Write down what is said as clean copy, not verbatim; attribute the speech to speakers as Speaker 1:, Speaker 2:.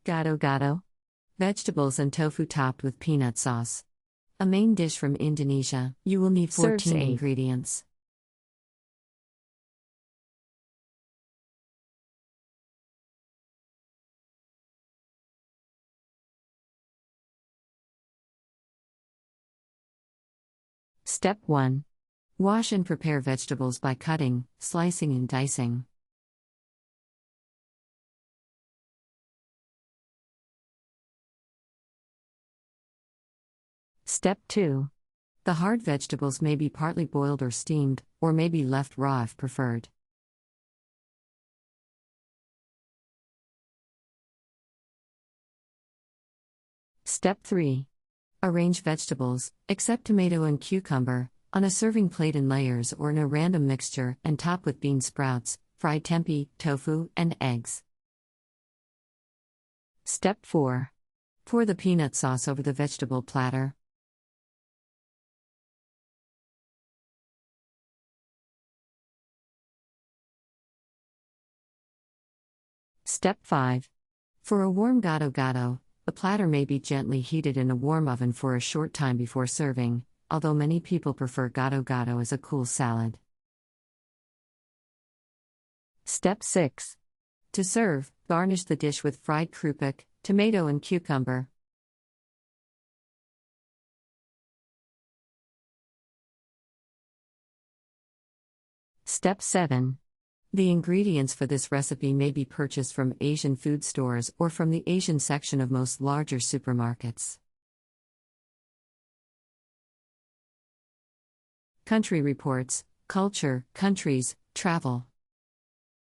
Speaker 1: Gado-Gado. Vegetables and tofu topped with peanut sauce. A main dish from Indonesia. You will need
Speaker 2: Serves
Speaker 1: 14
Speaker 2: 8.
Speaker 1: ingredients. Step 1. Wash and prepare vegetables by cutting, slicing and dicing. Step 2. The hard vegetables may be partly boiled or steamed, or may be left raw if preferred. Step 3. Arrange vegetables, except tomato and cucumber, on a serving plate in layers or in a random mixture and top with bean sprouts, fried tempe, tofu, and eggs. Step 4. Pour the peanut sauce over the vegetable platter. Step 5. For a warm gado-gado, the platter may be gently heated in a warm oven for a short time before serving, although many people prefer gado-gado as a cool salad. Step 6. To serve, garnish the dish with fried krupuk, tomato and cucumber. Step 7. The ingredients for this recipe may be purchased from Asian food stores or from the Asian section of most larger supermarkets. Country reports, culture, countries, travel.